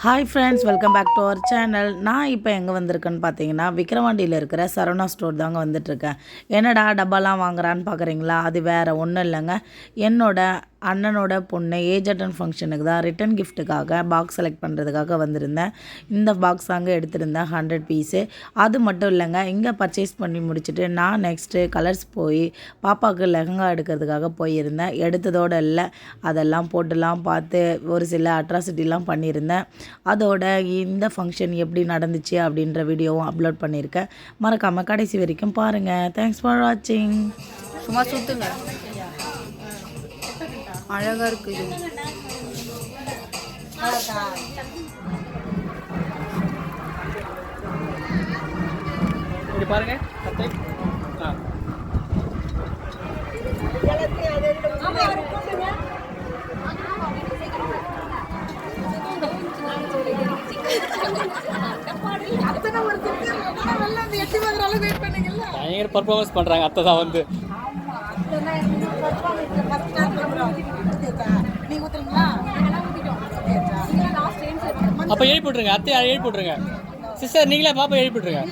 Hi friends, welcome back to our channel. நான் இப்போ எங்கே வந்திருக்கேன்னு பார்த்தீங்கன்னா, விக்கிரவாண்டியில் இருக்கிற சரவணா ஸ்டோர் தாங்க வந்துட்டுருக்கேன். என்னடா டப்பாலாம் வாங்குறான்னு பார்க்குறீங்களா? அது வேறு ஒன்றும் இல்லைங்க. என்னோட அண்ணனோட பொண்ணு ஏஜ் அட்டன் ஃபங்க்ஷனுக்கு தான் ரிட்டன் கிஃப்ட்டுக்காக பாக்ஸ் செலக்ட் பண்ணுறதுக்காக வந்திருந்தேன். இந்த பாக்ஸ் தாங்க எடுத்திருந்தேன், 100 பீஸு. அது மட்டும் இல்லைங்க, இங்கே பர்ச்சேஸ் பண்ணி முடிச்சுட்டு நான் நெக்ஸ்ட்டு கலர்ஸ் போய் பாப்பாவுக்கு லெஹங்கா எடுக்கிறதுக்காக போயிருந்தேன். எடுத்ததோடு இல்லை, அதெல்லாம் போட்டுலாம் பார்த்து ஒரு சில அட்ராசிட்டிலாம் பண்ணியிருந்தேன். அதோட இந்த ஃபங்க்ஷன் எப்படி நடந்துச்சு அப்படின்ற வீடியோவும் அப்லோட் பண்ணியிருக்கேன். மறக்காமல் கடைசி வரைக்கும் பாருங்கள். தேங்க்ஸ் ஃபார் வாட்சிங். சும்மா சுற்றுங்க, அழகாக இருக்குது. இங்க பாருங்க அத்தை. பயங்கர பர்ஃபார்மன்ஸ் பண்றாங்க அத்தை தான் வந்து. அப்ப எழுப்பி விட்டுருங்க அத்தை, எழுப்பி விட்டுருங்க. சிஸ்டர் நீங்களே பாப்பா எழுப்பி விட்டுருங்க.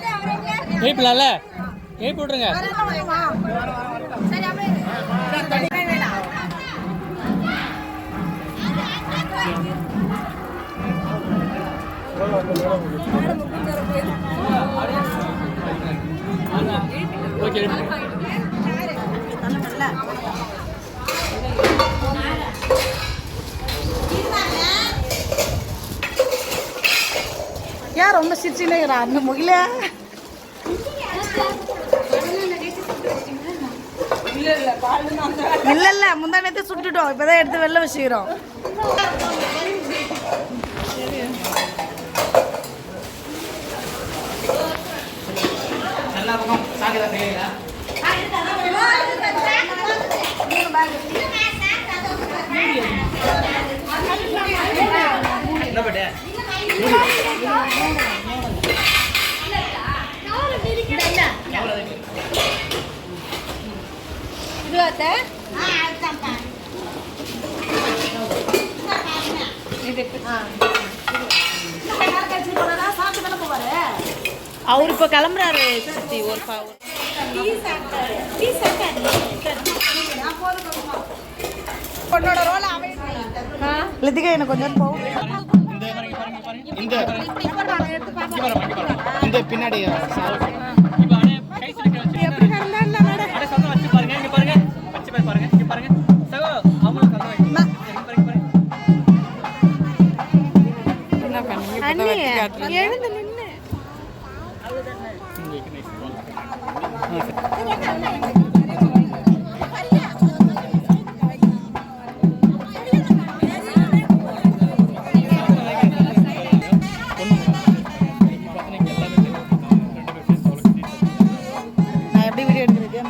எழுப்பலாம்ல, எழுப்பி விட்டுருங்க. ஓகே, ஏன் ரொம்ப சிரிச்சுனேங்கிறா அந்த முகில? இல்லை இல்லை, முந்தா நேரத்தை சுட்டுட்டோம், இப்போதான் எடுத்து வெளில வச்சுக்கிறோம். அவர் இப்போ கிளம்புறாரு சித்தி. ஒரு லத்திகா எனக்கு கொஞ்சம் போகும். இந்த பின்னாடி எழுந்து நின்று நான் எப்படி வீடியோ எடுக்கிறது?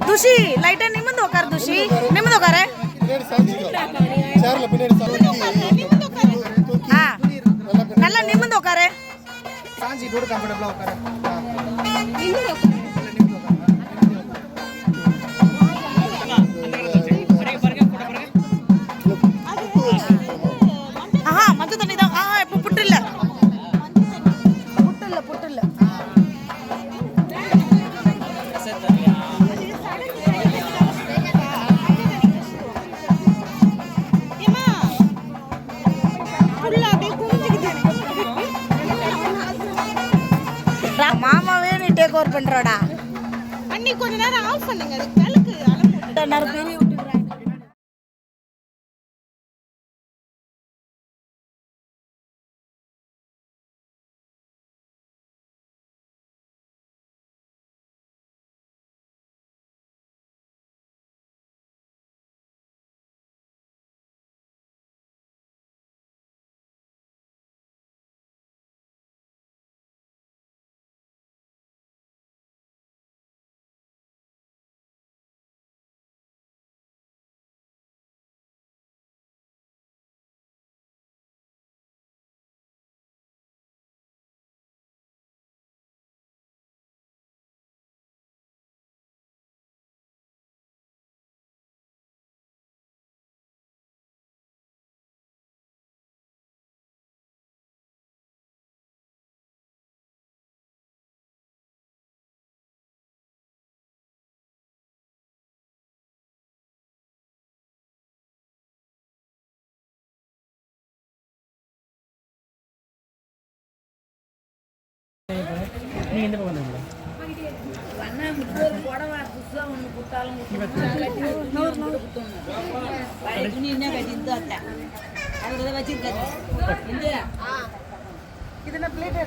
துஷி லைட்டா நிமிந்து உட்காரு. துஷி நிமிந்து உட்காரு. நல்லா நிமிந்து உட்காரு. ஆஹா, மஞ்ச தண்ணி தான். இப்போ புட்டு இல்லை, புட்டு இல்லை, புட்டு இல்லை. மாமாவே நீ டேக் ஓவர் பண்றடா. அண்ணி கொஞ்ச நேரம் ஆஃப் பண்ணுங்க, அதுக்கு விளக்கு அளவு பெரிய நீங்கள் எந்த பக்கம் வந்துருங்களா இதுல பிளேட்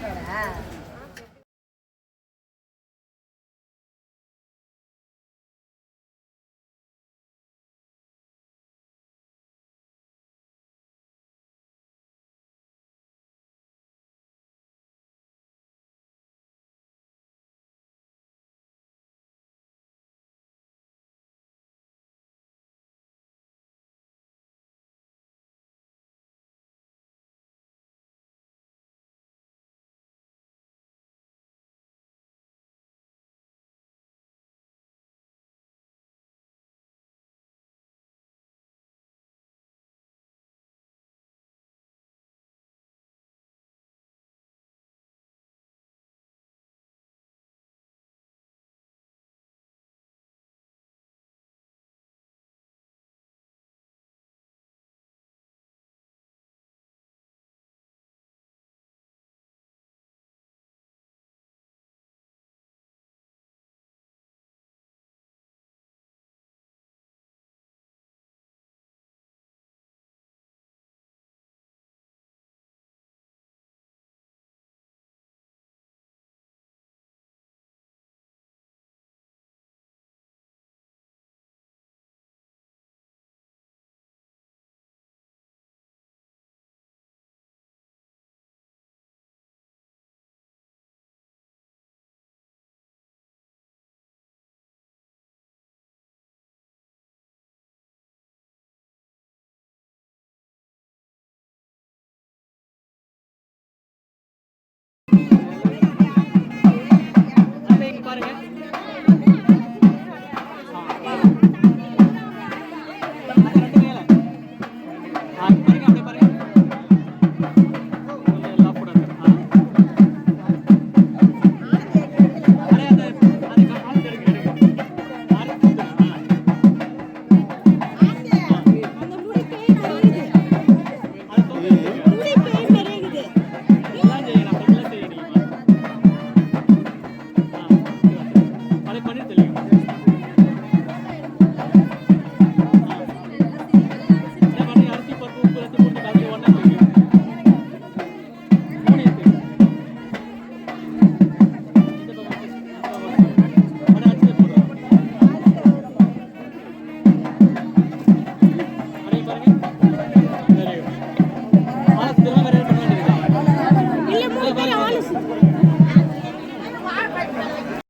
பண்ணி தெரியும்